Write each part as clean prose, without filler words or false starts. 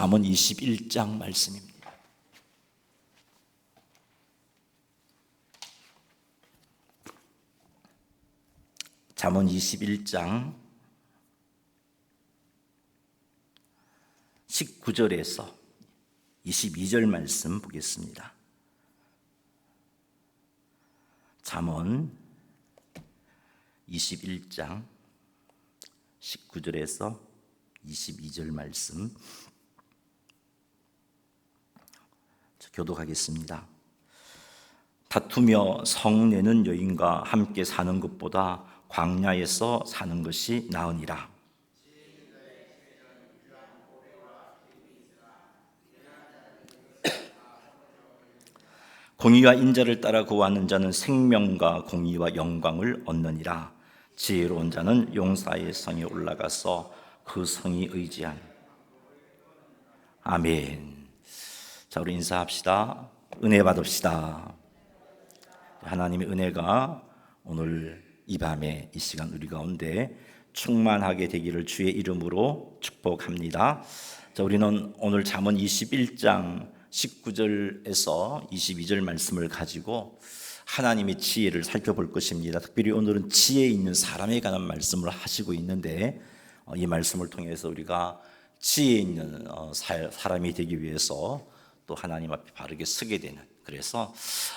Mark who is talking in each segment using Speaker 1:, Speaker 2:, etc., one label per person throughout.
Speaker 1: 잠언 21장 말씀입니다. 잠언 21장 19절에서 22절 말씀 보겠습니다. 잠언 21장 19절에서 22절 말씀 교독하겠습니다. 다투며 성내는 여인과 함께 사는 것보다 광야에서 사는 것이 나으니라. 공의와 인자를 따라 구하는 자는 생명과 공의와 영광을 얻느니라. 지혜로운 자는 용사의 성에 올라가서 그 성이 의지한. 아멘. 자, 우리 인사합시다. 은혜 받읍시다. 하나님의 은혜가 오늘 이 밤에 이 시간 우리 가운데 충만하게 되기를 주의 이름으로 축복합니다. 자, 우리는 오늘 잠언 21장 19절에서 22절 말씀을 가지고 하나님의 지혜를 살펴볼 것입니다. 특별히 오늘은 지혜 있는 사람에 관한 말씀을 하시고 있는데 이 말씀을 통해서 우리가 지혜 있는 사람이 되기 위해서 또 하나님 앞에 바르게 서게 되는, 그래서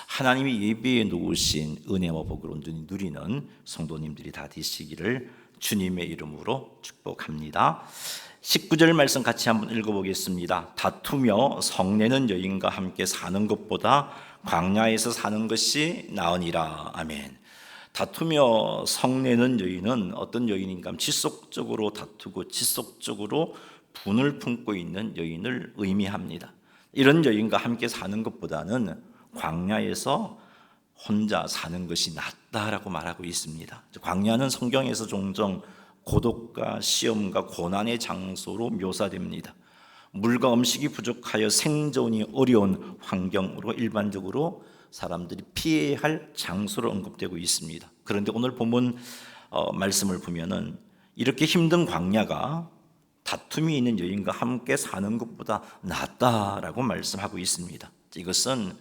Speaker 1: 하나님이 예배에 놓으신 은혜와 복을 누리는 성도님들이 다 되시기를 주님의 이름으로 축복합니다. 19절 말씀 같이 한번 읽어보겠습니다. 다투며 성내는 여인과 함께 사는 것보다 광야에서 사는 것이 나으니라. 아멘. 다투며 성내는 여인은 어떤 여인인가? 지속적으로 다투고 지속적으로 분을 품고 있는 여인을 의미합니다. 이런 여인과 함께 사는 것보다는 광야에서 혼자 사는 것이 낫다라고 말하고 있습니다. 광야는 성경에서 종종 고독과 시험과 고난의 장소로 묘사됩니다. 물과 음식이 부족하여 생존이 어려운 환경으로 일반적으로 사람들이 피해야 할 장소로 언급되고 있습니다. 그런데 오늘 본문 말씀을 보면은 이렇게 힘든 광야가 다툼이 있는 여인과 함께 사는 것보다 낫다라고 말씀하고 있습니다. 이것은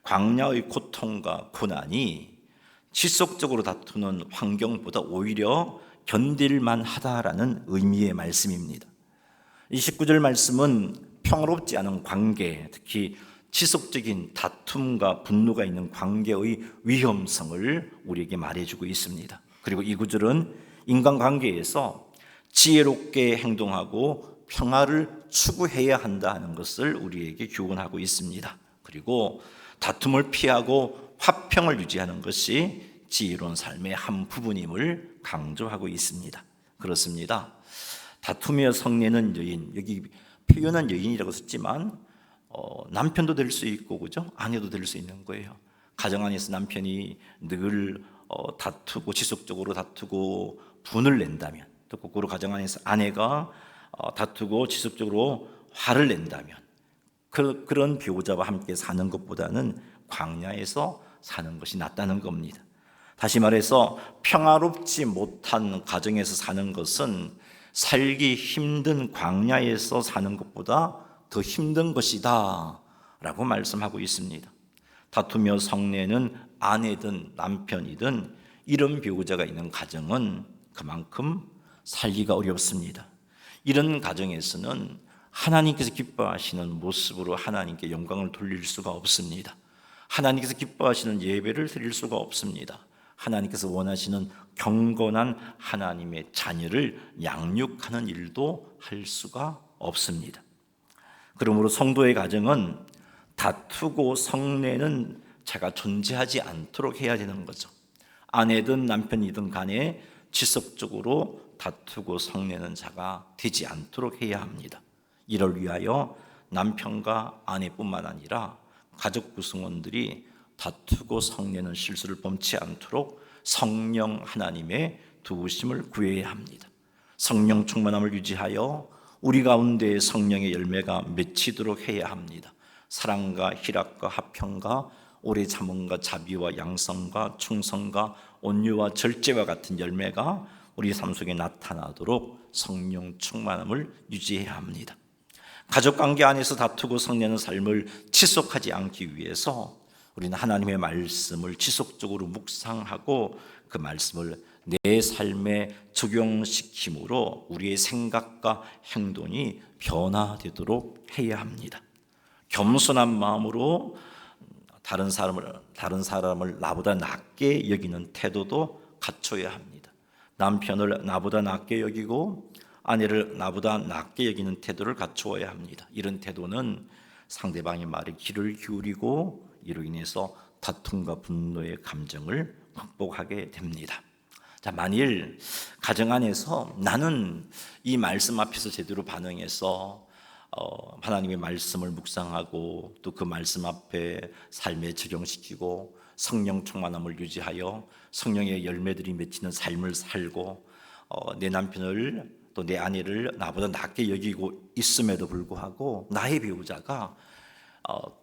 Speaker 1: 광야의 고통과 고난이 지속적으로 다투는 환경보다 오히려 견딜만 하다라는 의미의 말씀입니다. 이 19절 말씀은 평화롭지 않은 관계, 특히 지속적인 다툼과 분노가 있는 관계의 위험성을 우리에게 말해주고 있습니다. 그리고 이 구절은 인간관계에서 지혜롭게 행동하고 평화를 추구해야 한다는 것을 우리에게 교훈하고 있습니다. 그리고 다툼을 피하고 화평을 유지하는 것이 지혜로운 삶의 한 부분임을 강조하고 있습니다. 그렇습니다. 다투며 성내는 여인, 여기 표현한 여인이라고 썼지만 남편도 될 수 있고, 그죠? 아내도 될 수 있는 거예요. 가정 안에서 남편이 늘 다투고 지속적으로 다투고 분을 낸다면, 또 거꾸로 가정 안에서 아내가 다투고 지속적으로 화를 낸다면, 그런 배우자와 함께 사는 것보다는 광야에서 사는 것이 낫다는 겁니다. 다시 말해서 평화롭지 못한 가정에서 사는 것은 살기 힘든 광야에서 사는 것보다 더 힘든 것이다 라고 말씀하고 있습니다. 다투며 성내는 아내든 남편이든 이런 배우자가 있는 가정은 그만큼 살기가 어렵습니다. 이런 가정에서는 하나님께서 기뻐하시는 모습으로 하나님께 영광을 돌릴 수가 없습니다. 하나님께서 기뻐하시는 예배를 드릴 수가 없습니다. 하나님께서 원하시는 경건한 하나님의 자녀를 양육하는 일도 할 수가 없습니다. 그러므로 성도의 가정은 다투고 성내는 자가 존재하지 않도록 해야 되는 거죠. 아내든 남편이든 간에 지속적으로 다투고 성내는 자가 되지 않도록 해야 합니다. 이를 위하여 남편과 아내뿐만 아니라 가족 구성원들이 다투고 성내는 실수를 범치 않도록 성령 하나님의 도우심을 구해야 합니다. 성령 충만함을 유지하여 우리 가운데 성령의 열매가 맺히도록 해야 합니다. 사랑과 희락과 화평과 오래 참음과 자비와 양성과 충성과 온유와 절제와 같은 열매가 우리 삶 속에 나타나도록 성령 충만함을 유지해야 합니다. 가족 관계 안에서 다투고 성내는 삶을 지속하지 않기 위해서 우리는 하나님의 말씀을 지속적으로 묵상하고 그 말씀을 내 삶에 적용시킴으로 우리의 생각과 행동이 변화되도록 해야 합니다. 겸손한 마음으로 다른 사람을 나보다 낮게 여기는 태도도 갖춰야 합니다. 남편을 나보다 낮게 여기고 아내를 나보다 낮게 여기는 태도를 갖추어야 합니다. 이런 태도는 상대방의 말에 귀를 기울이고 이로 인해서 다툼과 분노의 감정을 극복하게 됩니다. 자, 만일 가정 안에서 나는 이 말씀 앞에서 제대로 반응해서 하나님의 말씀을 묵상하고 또 그 말씀 앞에 삶에 적용시키고 성령 충만함을 유지하여 성령의 열매들이 맺히는 삶을 살고 내 남편을 또 내 아내를 나보다 낮게 여기고 있음에도 불구하고 나의 배우자가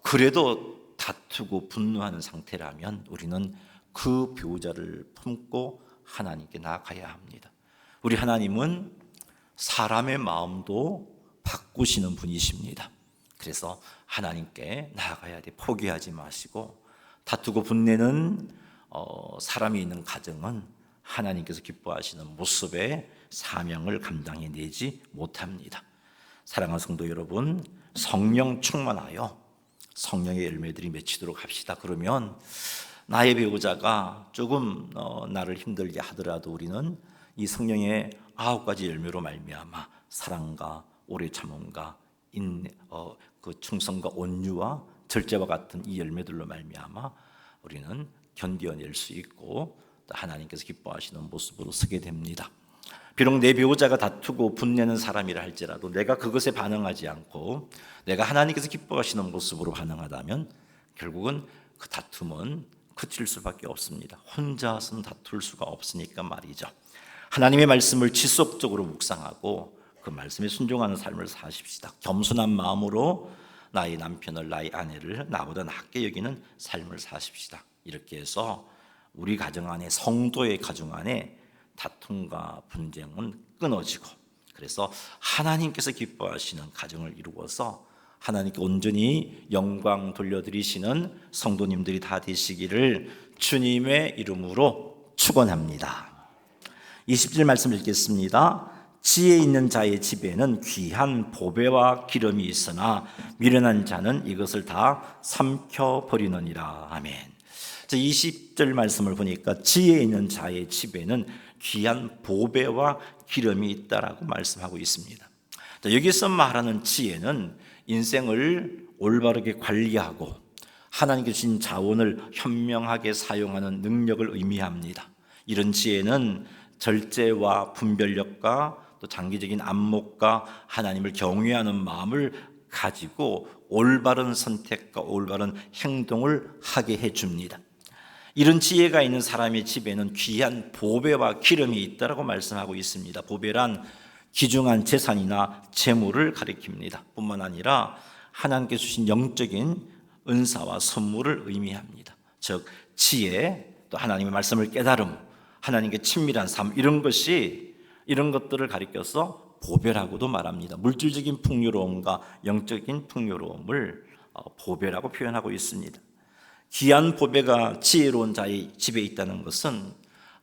Speaker 1: 그래도 다투고 분노하는 상태라면 우리는 그 배우자를 품고 하나님께 나아가야 합니다. 우리 하나님은 사람의 마음도 바꾸시는 분이십니다. 그래서 하나님께 나아가야 돼. 포기하지 마시고 다투고 분내는 사람이 있는 가정은 하나님께서 기뻐하시는 모습의 사명을 감당해내지 못합니다. 사랑하는 성도 여러분, 성령 충만하여 성령의 열매들이 맺히도록 합시다. 그러면 나의 배우자가 조금 나를 힘들게 하더라도 우리는 이 성령의 9가지 열매로 말미암아 사랑과 오래 참음과 그 충성과 온유와 절제와 같은 이 열매들로 말미암아 우리는 견뎌낼 수 있고 또 하나님께서 기뻐하시는 모습으로 서게 됩니다. 비록 내 배우자가 다투고 분내는 사람이라 할지라도 내가 그것에 반응하지 않고 내가 하나님께서 기뻐하시는 모습으로 반응하다면 결국은 그 다툼은 그칠 수밖에 없습니다. 혼자서는 다툴 수가 없으니까 말이죠. 하나님의 말씀을 지속적으로 묵상하고 그 말씀에 순종하는 삶을 사십시다. 겸손한 마음으로 나의 남편을 나의 아내를 나보다 낮게 여기는 삶을 사십시다. 이렇게 해서 우리 가정 안에 성도의 가정 안에 다툼과 분쟁은 끊어지고 그래서 하나님께서 기뻐하시는 가정을 이루어서 하나님께 온전히 영광 돌려드리시는 성도님들이 다 되시기를 주님의 이름으로 축원합니다. 20절 말씀 읽겠습니다. 지혜 있는 자의 집에는 귀한 보배와 기름이 있으나 미련한 자는 이것을 다 삼켜버리느니라. 아멘. 20절 말씀을 보니까 지혜 있는 자의 집에는 귀한 보배와 기름이 있다라고 말씀하고 있습니다. 여기서 말하는 지혜는 인생을 올바르게 관리하고 하나님께 주신 자원을 현명하게 사용하는 능력을 의미합니다. 이런 지혜는 절제와 분별력과 또 장기적인 안목과 하나님을 경외하는 마음을 가지고 올바른 선택과 올바른 행동을 하게 해줍니다. 이런 지혜가 있는 사람의 집에는 귀한 보배와 기름이 있다라고 말씀하고 있습니다. 보배란 귀중한 재산이나 재물을 가리킵니다. 뿐만 아니라 하나님께 주신 영적인 은사와 선물을 의미합니다. 즉 지혜, 또 하나님의 말씀을 깨달음, 하나님께 친밀한 삶, 이런 것들을 가리켜서 보배라고도 말합니다. 물질적인 풍요로움과 영적인 풍요로움을 보배라고 표현하고 있습니다. 귀한 보배가 지혜로운 자의 집에 있다는 것은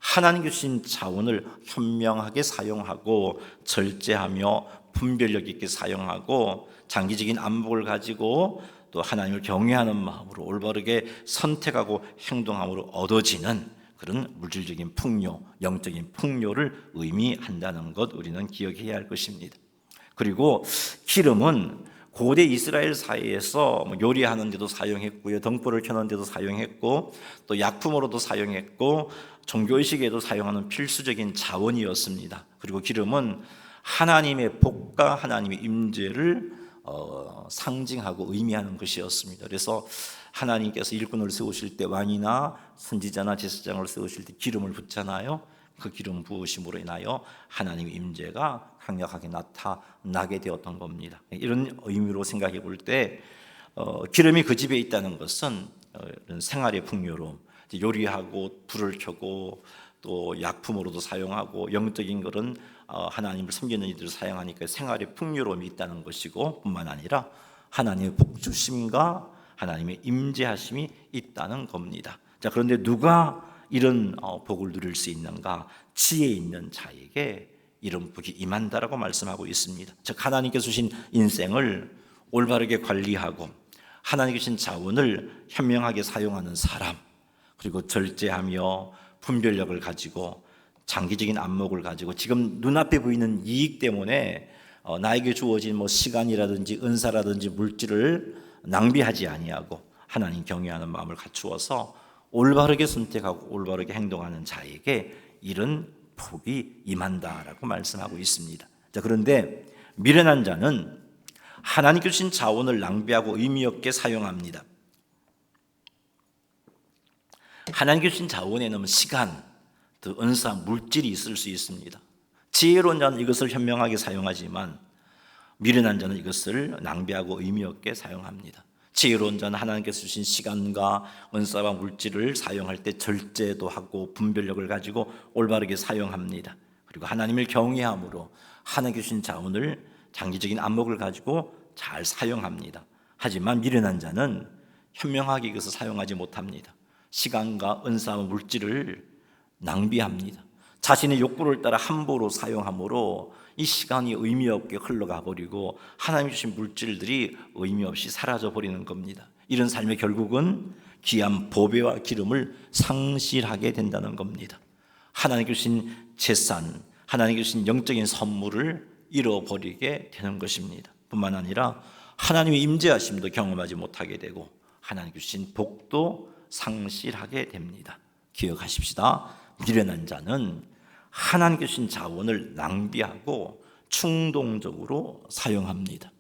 Speaker 1: 하나님께 주신 자원을 현명하게 사용하고 절제하며 분별력 있게 사용하고 장기적인 안목을 가지고 또 하나님을 경외하는 마음으로 올바르게 선택하고 행동함으로 얻어지는 그런 물질적인 풍요, 영적인 풍요를 의미한다는 것 우리는 기억해야 할 것입니다. 그리고 기름은 고대 이스라엘 사이에서 요리하는 데도 사용했고요, 등불을 켜는 데도 사용했고 또 약품으로도 사용했고 종교의식에도 사용하는 필수적인 자원이었습니다. 그리고 기름은 하나님의 복과 하나님의 임재를 상징하고 의미하는 것이었습니다. 그래서 하나님께서 일꾼을 세우실 때 왕이나 선지자나 제사장을 세우실 때 기름을 붓잖아요. 그 기름 부으심으로 인하여 하나님의 임재가 강력하게 나타나게 되었던 겁니다. 이런 의미로 생각해 볼 때 기름이 그 집에 있다는 것은 이런 생활의 풍요로움, 요리하고 불을 켜고 또 약품으로도 사용하고 영적인 것은 하나님을 섬기는 이들을 사용하니까 생활에 풍요로움이 있다는 것이고, 뿐만 아니라 하나님의 복주심과 하나님의 임재하심이 있다는 겁니다. 자, 그런데 누가 이런 복을 누릴 수 있는가? 지혜 있는 자에게 이런 복이 임한다라고 말씀하고 있습니다. 즉, 하나님께서 주신 인생을 올바르게 관리하고 하나님께 주신 자원을 현명하게 사용하는 사람, 그리고 절제하며 분별력을 가지고 장기적인 안목을 가지고 지금 눈앞에 보이는 이익 때문에 나에게 주어진 시간이라든지 은사라든지 물질을 낭비하지 아니하고 하나님 경외하는 마음을 갖추어서 올바르게 선택하고 올바르게 행동하는 자에게 이런 복이 임한다라고 말씀하고 있습니다. 자, 그런데 미련한 자는 하나님께 주신 자원을 낭비하고 의미 없게 사용합니다. 하나님께 주신 자원에는 시간, 또 은사, 물질이 있을 수 있습니다. 지혜로운 자는 이것을 현명하게 사용하지만 미련한 자는 이것을 낭비하고 의미 없게 사용합니다. 지혜로운 자는 하나님께서 주신 시간과 은사와 물질을 사용할 때 절제도 하고 분별력을 가지고 올바르게 사용합니다. 그리고 하나님을 경외함으로 하나님께 주신 자원을 장기적인 안목을 가지고 잘 사용합니다. 하지만 미련한 자는 현명하게 이것을 사용하지 못합니다. 시간과 은사와 물질을 낭비합니다. 자신의 욕구를 따라 함부로 사용함으로 이 시간이 의미 없게 흘러가 버리고 하나님이 주신 물질들이 의미 없이 사라져 버리는 겁니다. 이런 삶의 결국은 귀한 보배와 기름을 상실하게 된다는 겁니다. 하나님께 주신 재산, 하나님께 주신 영적인 선물을 잃어버리게 되는 것입니다. 뿐만 아니라 하나님의 임재하심도 경험하지 못하게 되고 하나님께 주신 복도 상실하게 됩니다. 기억하십시다. 미련한 자는 하나님께 주신 자원을 낭비하고 충동적으로 사용합니다.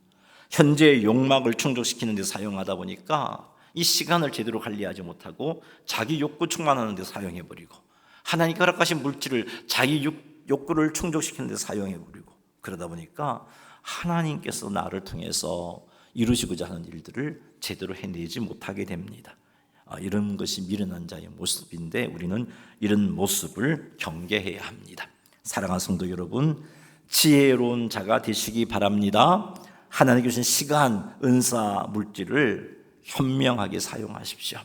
Speaker 1: 현재의 욕망을 충족시키는 데 사용하다 보니까 이 시간을 제대로 관리하지 못하고 자기 욕구 충만하는 데 사용해버리고 하나님께 허락하신 물질을 자기 욕구를 충족시키는 데 사용해버리고 그러다 보니까 하나님께서 나를 통해서 이루시고자 하는 일들을 제대로 해내지 못하게 됩니다. 이런 것이 미련한 자의 모습인데 우리는 이런 모습을 경계해야 합니다. 사랑하는 성도 여러분, 지혜로운 자가 되시기 바랍니다. 하나님께 주신 시간, 은사, 물질을 현명하게 사용하십시오.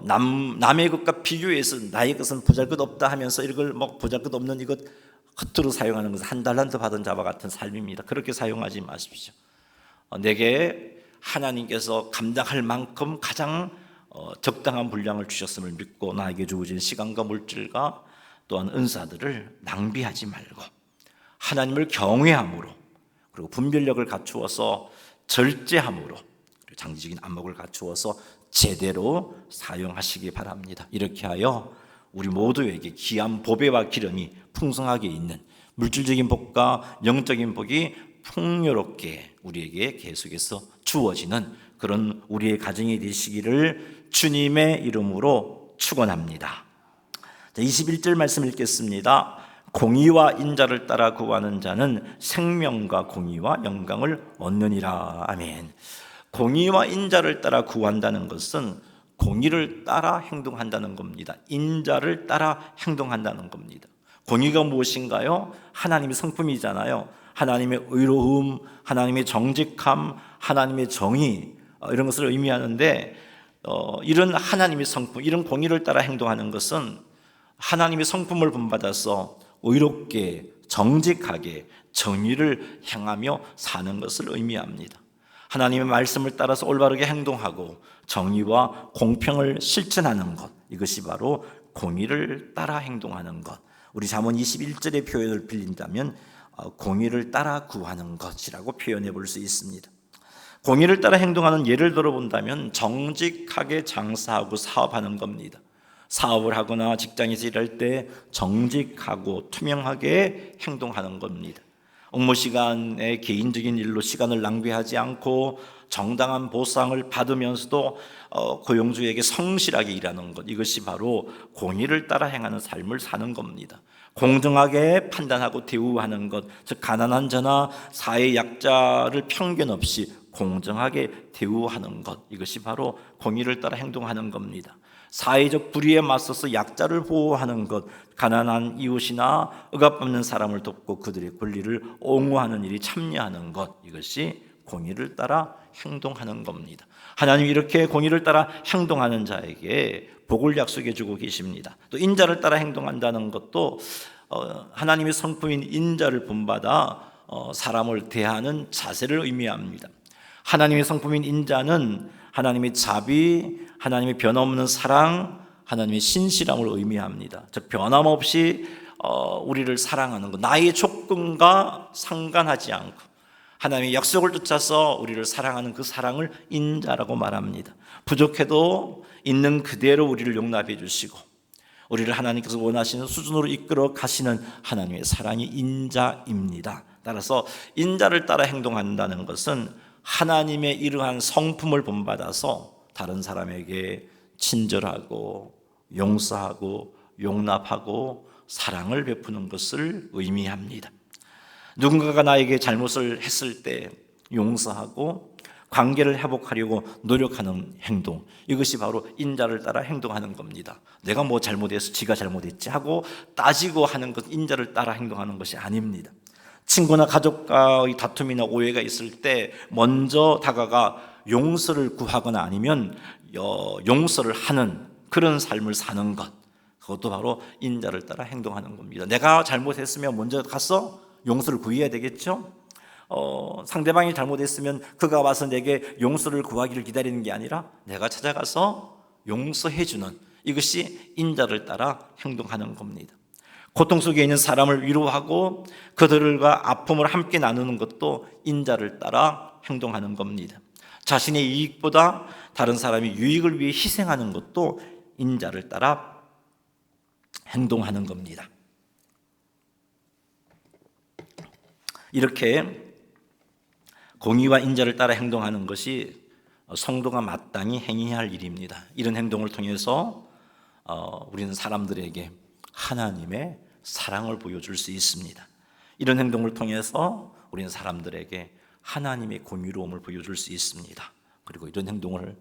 Speaker 1: 남의 것과 비교해서 나의 것은 보잘것없다 하면서 이걸 보잘것없는 이것 겉으로 사용하는 것은 한 달란트 받은 자와 같은 삶입니다. 그렇게 사용하지 마십시오. 내게 하나님께서 감당할 만큼 가장 적당한 분량을 주셨음을 믿고 나에게 주어진 시간과 물질과 또한 은사들을 낭비하지 말고 하나님을 경외함으로 그리고 분별력을 갖추어서 절제함으로 그리고 장기적인 안목을 갖추어서 제대로 사용하시기 바랍니다. 이렇게 하여 우리 모두에게 귀한 보배와 기름이 풍성하게 있는 물질적인 복과 영적인 복이 풍요롭게 우리에게 계속해서 주어지는 그런 우리의 가정이 되시기를 주님의 이름으로 축원합니다. 21절 말씀 읽겠습니다. 공의와 인자를 따라 구하는 자는 생명과 공의와 영광을 얻느니라. 아멘. 공의와 인자를 따라 구한다는 것은 공의를 따라 행동한다는 겁니다. 인자를 따라 행동한다는 겁니다. 공의가 무엇인가요? 하나님의 성품이잖아요. 하나님의 의로움, 하나님의 정직함, 하나님의 정의 이런 것을 의미하는데 이런 하나님의 성품, 이런 공의를 따라 행동하는 것은 하나님의 성품을 본받아서 의롭게 정직하게 정의를 행하며 사는 것을 의미합니다. 하나님의 말씀을 따라서 올바르게 행동하고 정의와 공평을 실천하는 것, 이것이 바로 공의를 따라 행동하는 것. 우리 잠언 21절의 표현을 빌린다면 공의를 따라 구하는 것이라고 표현해 볼 수 있습니다. 공의를 따라 행동하는 예를 들어본다면 정직하게 장사하고 사업하는 겁니다. 사업을 하거나 직장에서 일할 때 정직하고 투명하게 행동하는 겁니다. 업무 시간에 개인적인 일로 시간을 낭비하지 않고 정당한 보상을 받으면서도 고용주에게 성실하게 일하는 것, 이것이 바로 공의를 따라 행하는 삶을 사는 겁니다. 공정하게 판단하고 대우하는 것, 즉 가난한 자나 사회 약자를 편견 없이 공정하게 대우하는 것, 이것이 바로 공의를 따라 행동하는 겁니다. 사회적 불의에 맞서서 약자를 보호하는 것, 가난한 이웃이나 억압받는 사람을 돕고 그들의 권리를 옹호하는 일이 참여하는 것, 이것이 공의를 따라 행동하는 겁니다. 하나님이 이렇게 공의를 따라 행동하는 자에게 복을 약속해 주고 계십니다. 또 인자를 따라 행동한다는 것도 하나님의 성품인 인자를 본받아 사람을 대하는 자세를 의미합니다. 하나님의 성품인 인자는 하나님의 자비, 하나님의 변함없는 사랑, 하나님의 신실함을 의미합니다. 즉 변함없이 우리를 사랑하는 것, 나의 조건과 상관하지 않고 하나님의 약속을 쫓아서 우리를 사랑하는 그 사랑을 인자라고 말합니다. 부족해도 있는 그대로 우리를 용납해 주시고 우리를 하나님께서 원하시는 수준으로 이끌어 가시는 하나님의 사랑이 인자입니다. 따라서 인자를 따라 행동한다는 것은 하나님의 이러한 성품을 본받아서 다른 사람에게 친절하고 용서하고 용납하고 사랑을 베푸는 것을 의미합니다. 누군가가 나에게 잘못을 했을 때 용서하고 관계를 회복하려고 노력하는 행동, 이것이 바로 인자를 따라 행동하는 겁니다. 내가 뭐 잘못해서 지가 잘못했지 하고 따지고 하는 것, 인자를 따라 행동하는 것이 아닙니다. 친구나 가족과의 다툼이나 오해가 있을 때 먼저 다가가 용서를 구하거나 아니면 용서를 하는 그런 삶을 사는 것, 그것도 바로 인자를 따라 행동하는 겁니다. 내가 잘못했으면 먼저 가서 용서를 구해야 되겠죠. 상대방이 잘못했으면 그가 와서 내게 용서를 구하기를 기다리는 게 아니라 내가 찾아가서 용서해주는, 이것이 인자를 따라 행동하는 겁니다. 고통 속에 있는 사람을 위로하고 그들과 아픔을 함께 나누는 것도 인자를 따라 행동하는 겁니다. 자신의 이익보다 다른 사람의 유익을 위해 희생하는 것도 인자를 따라 행동하는 겁니다. 이렇게 공의와 인자를 따라 행동하는 것이 성도가 마땅히 행해야 할 일입니다. 이런 행동을 통해서 우리는 사람들에게 하나님의 사랑을 보여줄 수 있습니다. 이런 행동을 통해서 우리는 사람들에게 하나님의 공의로움을 보여줄 수 있습니다. 그리고 이런 행동을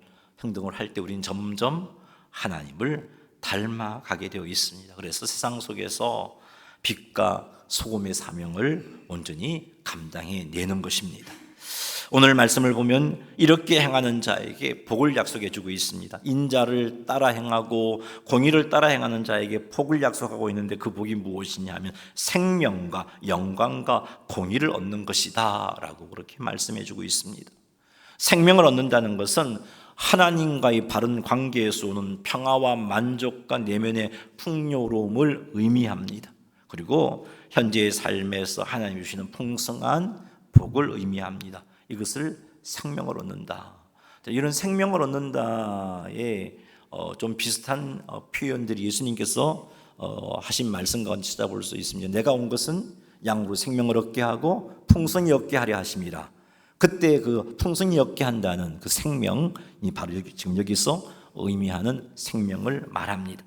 Speaker 1: 할 때 우리는 점점 하나님을 닮아가게 되어 있습니다. 그래서 세상 속에서 빛과 소금의 사명을 온전히 감당해내는 것입니다. 오늘 말씀을 보면 이렇게 행하는 자에게 복을 약속해 주고 있습니다. 인자를 따라 행하고 공의를 따라 행하는 자에게 복을 약속하고 있는데 그 복이 무엇이냐 하면 생명과 영광과 공의를 얻는 것이다 라고 그렇게 말씀해 주고 있습니다. 생명을 얻는다는 것은 하나님과의 바른 관계에서 오는 평화와 만족과 내면의 풍요로움을 의미합니다. 그리고 현재의 삶에서 하나님이 주시는 풍성한 복을 의미합니다. 이것을 생명을 얻는다. 이런 생명을 얻는다에 좀 비슷한 표현들이 예수님께서 하신 말씀과 찾아볼 수 있습니다. 내가 온 것은 양으로 생명을 얻게 하고 풍성히 얻게 하려 하심이라. 그때 그 풍성히 얻게 한다는 그 생명이 바로 지금 여기서 의미하는 생명을 말합니다.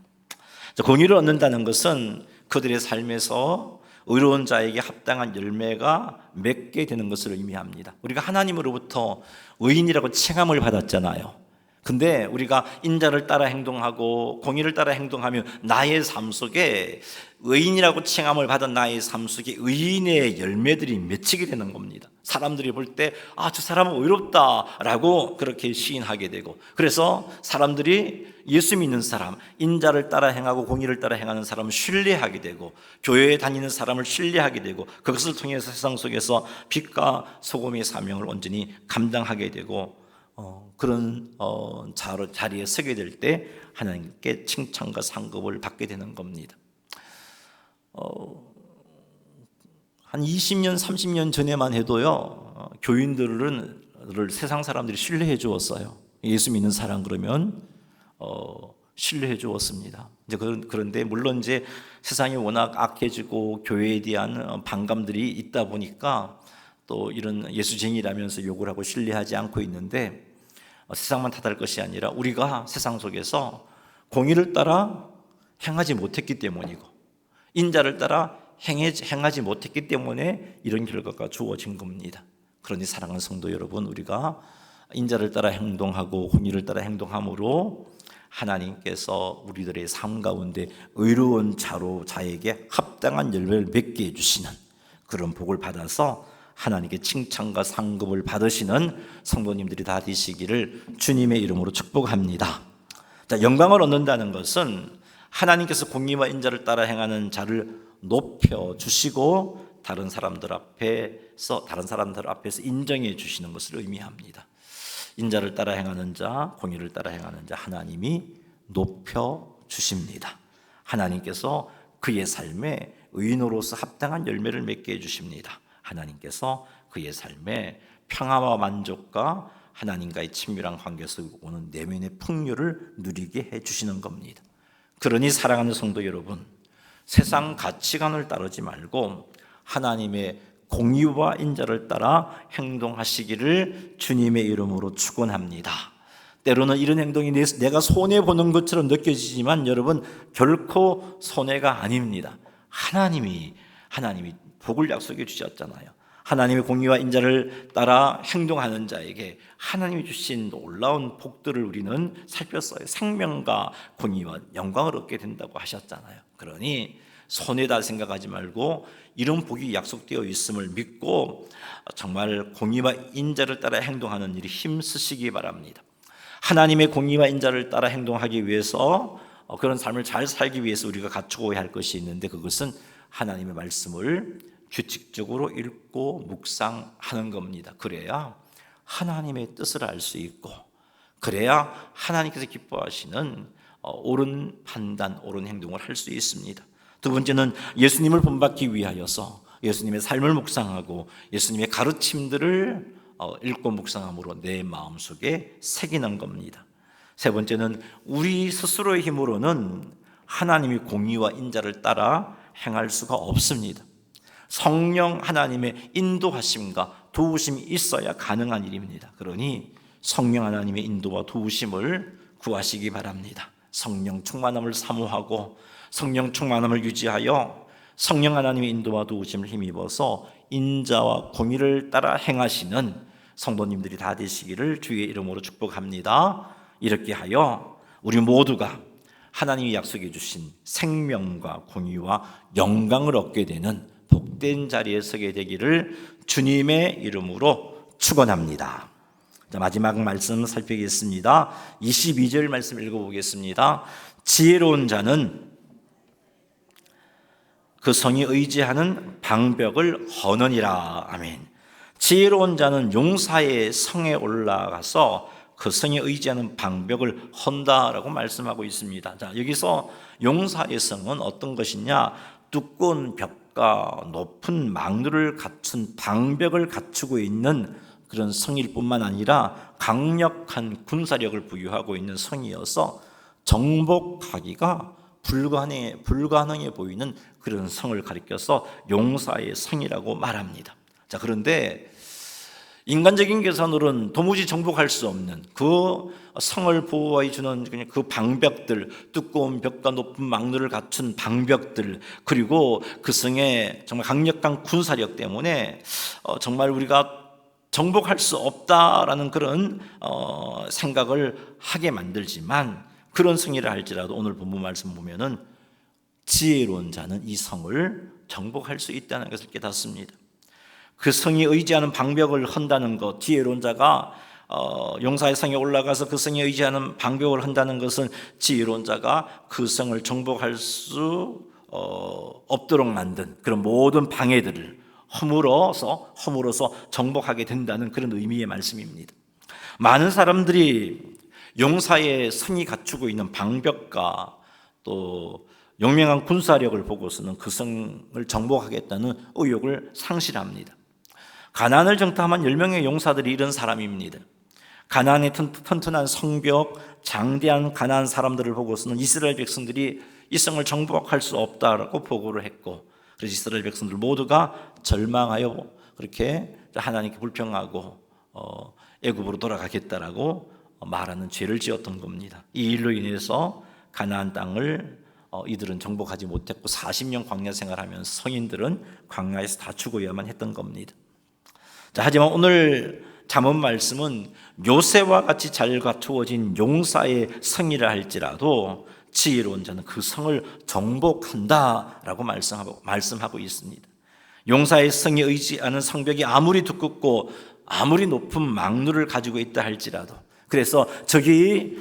Speaker 1: 공의를 얻는다는 것은 그들의 삶에서 의로운 자에게 합당한 열매가 맺게 되는 것을 의미합니다. 우리가 하나님으로부터 의인이라고 칭함을 받았잖아요. 근데 우리가 인자를 따라 행동하고 공의를 따라 행동하면 나의 삶 속에 의인이라고 칭함을 받은 나의 삶 속에 의인의 열매들이 맺히게 되는 겁니다. 사람들이 볼 때 저 사람은 의롭다라고 그렇게 시인하게 되고, 그래서 사람들이 예수 믿는 사람, 인자를 따라 행하고 공의를 따라 행하는 사람을 신뢰하게 되고, 교회에 다니는 사람을 신뢰하게 되고, 그것을 통해서 세상 속에서 빛과 소금의 사명을 온전히 감당하게 되고, 그런 자리에 서게 될 때 하나님께 칭찬과 상급을 받게 되는 겁니다. 한 20년, 30년 전에만 해도요, 교인들을 세상 사람들이 신뢰해 주었어요. 예수 믿는 사람 그러면 신뢰해 주었습니다. 이제 그런데 물론 이제 세상이 워낙 악해지고 교회에 대한 반감들이 있다 보니까 또 이런 예수쟁이라면서 욕을 하고 신뢰하지 않고 있는데, 세상만 탓할 것이 아니라 우리가 세상 속에서 공의를 따라 행하지 못했기 때문이고 인자를 따라 행하지 못했기 때문에 이런 결과가 주어진 겁니다. 그러니 사랑하는 성도 여러분, 우리가 인자를 따라 행동하고 공의를 따라 행동함으로 하나님께서 우리들의 삶 가운데 의로운 자에게 합당한 열매를 맺게 해주시는 그런 복을 받아서 하나님께 칭찬과 상급을 받으시는 성도님들이 다 되시기를 주님의 이름으로 축복합니다. 자, 영광을 얻는다는 것은 하나님께서 공의와 인자를 따라 행하는 자를 높여주시고 다른 사람들 앞에서 인정해 주시는 것을 의미합니다. 인자를 따라 행하는 자, 공의를 따라 행하는 자 하나님이 높여주십니다. 하나님께서 그의 삶에 의인으로서 합당한 열매를 맺게 해주십니다. 하나님께서 그의 삶에 평화와 만족과 하나님과의 친밀한 관계에서 오는 내면의 풍요를 누리게 해주시는 겁니다. 그러니 사랑하는 성도 여러분, 세상 가치관을 따르지 말고 하나님의 공의와 인자를 따라 행동하시기를 주님의 이름으로 축원합니다. 때로는 이런 행동이 내가 손해보는 것처럼 느껴지지만 여러분, 결코 손해가 아닙니다. 하나님이 복을 약속해 주셨잖아요. 하나님의 공의와 인자를 따라 행동하는 자에게 하나님이 주신 놀라운 복들을 우리는 살폈어요. 생명과 공의와 영광을 얻게 된다고 하셨잖아요. 그러니 손해다 생각하지 말고 이런 복이 약속되어 있음을 믿고 정말 공의와 인자를 따라 행동하는 일에 힘쓰시기 바랍니다. 하나님의 공의와 인자를 따라 행동하기 위해서 그런 삶을 잘 살기 위해서 우리가 갖추어야 할 것이 있는데, 그것은 하나님의 말씀을 규칙적으로 읽고 묵상하는 겁니다. 그래야 하나님의 뜻을 알 수 있고, 그래야 하나님께서 기뻐하시는 옳은 판단, 옳은 행동을 할 수 있습니다. 두 번째는 예수님을 본받기 위하여서 예수님의 삶을 묵상하고 예수님의 가르침들을 읽고 묵상함으로 내 마음속에 새기는 겁니다. 세 번째는 우리 스스로의 힘으로는 하나님의 공의와 인자를 따라 행할 수가 없습니다. 성령 하나님의 인도하심과 도우심이 있어야 가능한 일입니다. 그러니 성령 하나님의 인도와 도우심을 구하시기 바랍니다. 성령 충만함을 사모하고 성령 충만함을 유지하여 성령 하나님의 인도와 도우심을 힘입어서 인자와 공의를 따라 행하시는 성도님들이 다 되시기를 주의 이름으로 축복합니다. 이렇게 하여 우리 모두가 하나님이 약속해 주신 생명과 공의와 영광을 얻게 되는 복된 자리에 서게 되기를 주님의 이름으로 축원합니다. 자, 마지막 말씀 살피겠습니다. 22절 말씀 읽어보겠습니다. 지혜로운 자는 그 성이 의지하는 방벽을 허느니라. 아멘. 지혜로운 자는 용사의 성에 올라가서 그 성에 의지하는 방벽을 헌다라고 말씀하고 있습니다. 자, 여기서 용사의 성은 어떤 것이냐? 두꺼운 벽과 높은 망루를 갖춘 방벽을 갖추고 있는 그런 성일 뿐만 아니라 강력한 군사력을 부유하고 있는 성이어서 정복하기가 불가능해 보이는 그런 성을 가리켜서 용사의 성이라고 말합니다. 자, 그런데 인간적인 계산으로는 도무지 정복할 수 없는 그 성을 보호해 주는 그 방벽들, 두꺼운 벽과 높은 망루를 갖춘 방벽들, 그리고 그 성의 정말 강력한 군사력 때문에 정말 우리가 정복할 수 없다라는 그런 생각을 하게 만들지만, 그런 성이라 할지라도 오늘 본문 말씀 보면은 지혜로운 자는 이 성을 정복할 수 있다는 것을 깨닫습니다. 그 성이 의지하는 방벽을 헌다는 것, 지혜로운 자가 용사의 성에 올라가서 그 성에 의지하는 방벽을 헌다는 것은 지혜로운 자가 그 성을 정복할 수 없도록 만든 그런 모든 방해들을 허물어서 정복하게 된다는 그런 의미의 말씀입니다. 많은 사람들이 용사의 성이 갖추고 있는 방벽과 또 용맹한 군사력을 보고서는 그 성을 정복하겠다는 의욕을 상실합니다. 가나안을 정탐한 10명의 용사들이 이런 사람입니다. 가나안의 튼튼한 성벽, 장대한 가나안 사람들을 보고서는 이스라엘 백성들이 이 성을 정복할 수 없다라고 보고를 했고, 그래서 이스라엘 백성들 모두가 절망하여 그렇게 하나님께 불평하고 애굽으로 돌아가겠다라고 말하는 죄를 지었던 겁니다. 이 일로 인해서 가나안 땅을 이들은 정복하지 못했고 40년 광야 생활하면서 성인들은 광야에서 다 죽어야만 했던 겁니다. 자, 하지만 오늘 잠언 말씀은 요새와 같이 잘 갖추어진 용사의 성이라 할지라도 지혜로운 자는 그 성을 정복한다라고 말씀하고 있습니다. 용사의 성에 의지하는 성벽이 아무리 두껍고 아무리 높은 망루를 가지고 있다 할지라도, 그래서 적이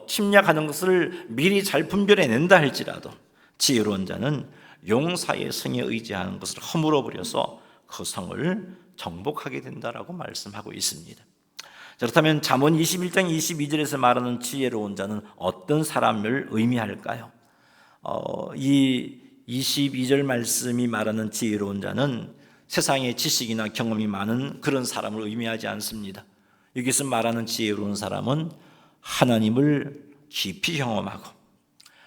Speaker 1: 침략하는 것을 미리 잘 분별해낸다 할지라도 지혜로운 자는 용사의 성에 의지하는 것을 허물어 버려서 그 성을 정복하게 된다라고 말씀하고 있습니다. 그렇다면 잠언 21장 22절에서 말하는 지혜로운 자는 어떤 사람을 의미할까요? 이 22절 말씀이 말하는 지혜로운 자는 세상의 지식이나 경험이 많은 그런 사람을 의미하지 않습니다. 여기서 말하는 지혜로운 사람은 하나님을 깊이 경험하고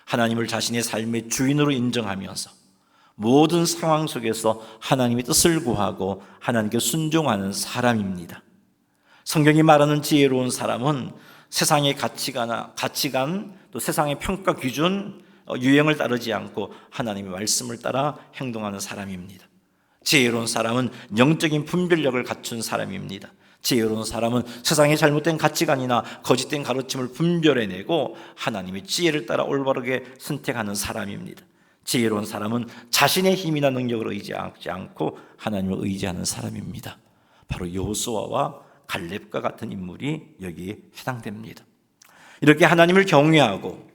Speaker 1: 하나님을 자신의 삶의 주인으로 인정하면서 모든 상황 속에서 하나님의 뜻을 구하고 하나님께 순종하는 사람입니다. 성경이 말하는 지혜로운 사람은 세상의 가치관, 또 세상의 평가 기준, 유행을 따르지 않고 하나님의 말씀을 따라 행동하는 사람입니다. 지혜로운 사람은 영적인 분별력을 갖춘 사람입니다. 지혜로운 사람은 세상의 잘못된 가치관이나 거짓된 가르침을 분별해내고 하나님의 지혜를 따라 올바르게 선택하는 사람입니다. 지혜로운 사람은 자신의 힘이나 능력을 의지하지 않고 하나님을 의지하는 사람입니다. 바로 여호수아와 갈렙과 같은 인물이 여기에 해당됩니다. 이렇게 하나님을 경외하고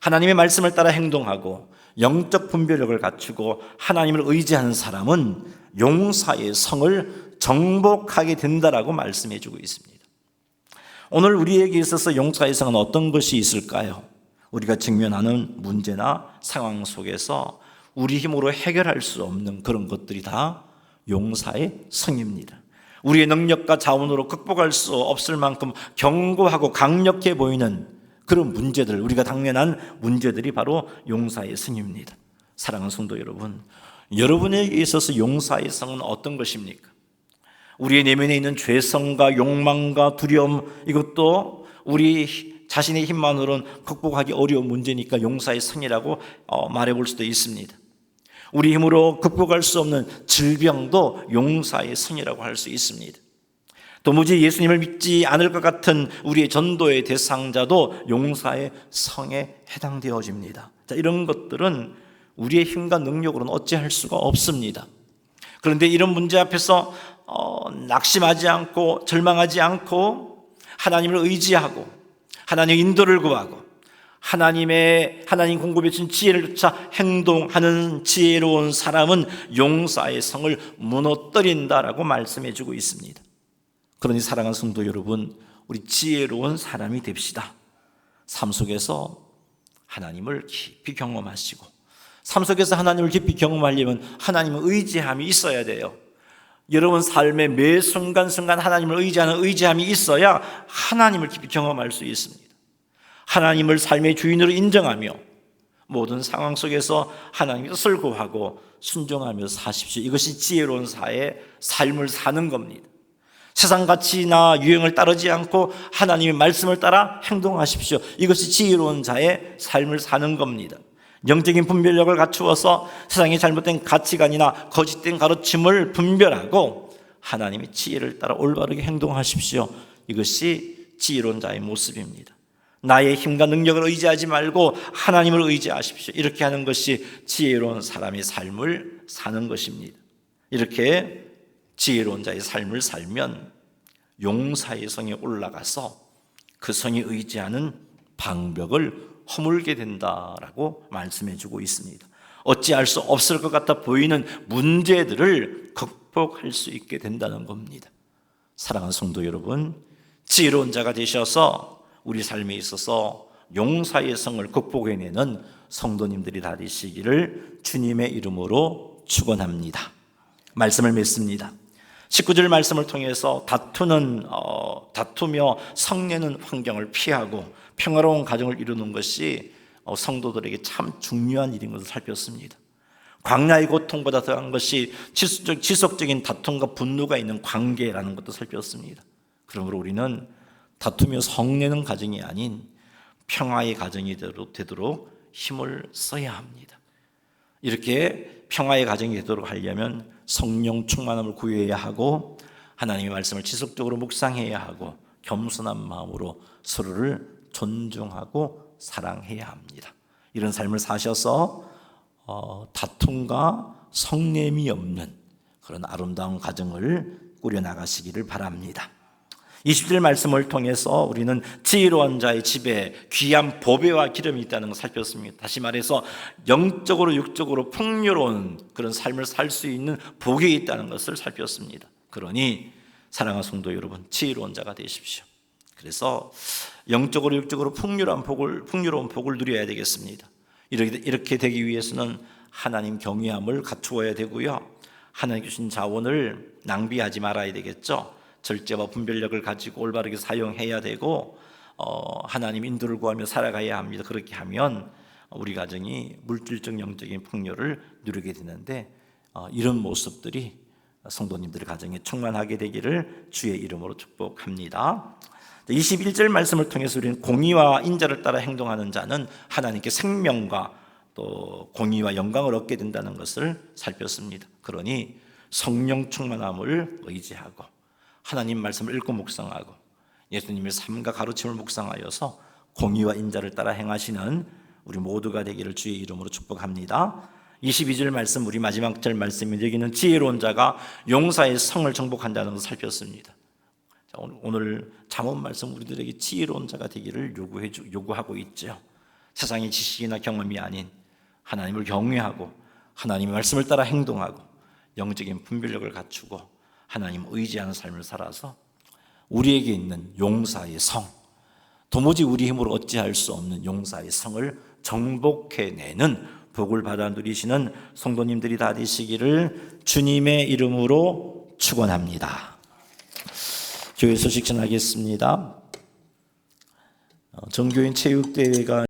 Speaker 1: 하나님의 말씀을 따라 행동하고 영적 분별력을 갖추고 하나님을 의지하는 사람은 용사의 성을 정복하게 된다라고 말씀해 주고 있습니다. 오늘 우리에게 있어서 용사의 성은 어떤 것이 있을까요? 우리가 직면하는 문제나 상황 속에서 우리 힘으로 해결할 수 없는 그런 것들이 다 용사의 성입니다. 우리의 능력과 자원으로 극복할 수 없을 만큼 견고하고 강력해 보이는 그런 문제들, 우리가 당면한 문제들이 바로 용사의 성입니다. 사랑하는 성도 여러분, 여러분에게 있어서 용사의 성은 어떤 것입니까? 우리의 내면에 있는 죄성과 욕망과 두려움, 이것도 우리 자신의 힘만으로는 극복하기 어려운 문제니까 용사의 성이라고 말해볼 수도 있습니다. 우리 힘으로 극복할 수 없는 질병도 용사의 성이라고 할 수 있습니다. 도무지 예수님을 믿지 않을 것 같은 우리의 전도의 대상자도 용사의 성에 해당되어집니다. 자, 이런 것들은 우리의 힘과 능력으로는 어찌할 수가 없습니다. 그런데 이런 문제 앞에서 낙심하지 않고 절망하지 않고 하나님을 의지하고 하나님의 인도를 구하고 하나님 공급해 주신 지혜를 쫓아 행동하는 지혜로운 사람은 용사의 성을 무너뜨린다라고 말씀해 주고 있습니다. 그러니 사랑하는 성도 여러분, 우리 지혜로운 사람이 됩시다. 삶 속에서 하나님을 깊이 경험하시고, 삶 속에서 하나님을 깊이 경험하려면 하나님의 의지함이 있어야 돼요. 여러분 삶의 매 순간순간 하나님을 의지하는 의지함이 있어야 하나님을 깊이 경험할 수 있습니다. 하나님을 삶의 주인으로 인정하며 모든 상황 속에서 하나님의 뜻을 구하고 순종하며 사십시오. 이것이 지혜로운 자의 삶을 사는 겁니다. 세상 가치나 유행을 따르지 않고 하나님의 말씀을 따라 행동하십시오. 이것이 지혜로운 자의 삶을 사는 겁니다. 영적인 분별력을 갖추어서 세상의 잘못된 가치관이나 거짓된 가르침을 분별하고 하나님의 지혜를 따라 올바르게 행동하십시오. 이것이 지혜로운 자의 모습입니다. 나의 힘과 능력을 의지하지 말고 하나님을 의지하십시오. 이렇게 하는 것이 지혜로운 사람의 삶을 사는 것입니다. 이렇게 지혜로운 자의 삶을 살면 용사의 성에 올라가서 그 성에 의지하는 방벽을 허물게 된다라고 말씀해 주고 있습니다. 어찌할 수 없을 것 같아 보이는 문제들을 극복할 수 있게 된다는 겁니다. 사랑하는 성도 여러분, 지혜로운 자가 되셔서 우리 삶에 있어서 용사의 성을 극복해내는 성도님들이 다 되시기를 주님의 이름으로 축원합니다. 말씀을 맺습니다. 19절 말씀을 통해서 다투며 성내는 환경을 피하고 평화로운 가정을 이루는 것이 성도들에게 참 중요한 일인 것을 살폈습니다. 광야의 고통보다 더한 것이 지속적인 다툼과 분노가 있는 관계라는 것도 살폈습니다. 그러므로 우리는 다투며 성내는 가정이 아닌 평화의 가정이 되도록 힘을 써야 합니다. 이렇게 평화의 가정이 되도록 하려면 성령 충만함을 구해야 하고 하나님의 말씀을 지속적으로 묵상해야 하고 겸손한 마음으로 서로를 존중하고 사랑해야 합니다. 이런 삶을 사셔서 다툼과 성냄이 없는 그런 아름다운 가정을 꾸려나가시기를 바랍니다. 20절 말씀을 통해서 우리는 지혜로운 자의 집에 귀한 보배와 기름이 있다는 것을 살폈습니다. 다시 말해서 영적으로 육적으로 풍요로운 그런 삶을 살 수 있는 복이 있다는 것을 살폈습니다. 그러니 사랑하는 성도 여러분, 지혜로운 자가 되십시오. 그래서 영적으로 육적으로 풍요로운 복을 누려야 되겠습니다. 이렇게 되기 위해서는 하나님 경외함을 갖추어야 되고요, 하나님 주신 자원을 낭비하지 말아야 되겠죠. 절제와 분별력을 가지고 올바르게 사용해야 되고 하나님 인도를 구하며 살아가야 합니다. 그렇게 하면 우리 가정이 물질적 영적인 풍요를 누리게 되는데 이런 모습들이 성도님들의 가정에 충만하게 되기를 주의 이름으로 축복합니다. 21절 말씀을 통해서 우리는 공의와 인자를 따라 행동하는 자는 하나님께 생명과 또 공의와 영광을 얻게 된다는 것을 살폈습니다. 그러니 성령 충만함을 의지하고 하나님 말씀을 읽고 묵상하고 예수님의 삶과 가르침을 묵상하여서 공의와 인자를 따라 행하시는 우리 모두가 되기를 주의 이름으로 축복합니다. 22절 말씀, 우리 마지막 절 말씀인데 여기는 지혜로운 자가 용사의 성을 정복한다는 것을 살폈습니다. 자, 오늘 잠언 말씀 우리들에게 지혜로운 자가 되기를 요구하고 있죠. 세상의 지식이나 경험이 아닌 하나님을 경외하고 하나님의 말씀을 따라 행동하고 영적인 분별력을 갖추고 하나님을 의지하는 삶을 살아서 우리에게 있는 용사의 성, 도무지 우리 힘으로 어찌할 수 없는 용사의 성을 정복해내는 복을 받아 누리시는 성도님들이 다 되시기를 주님의 이름으로 축원합니다. 교회 소식 전하겠습니다. 정교인 체육대회가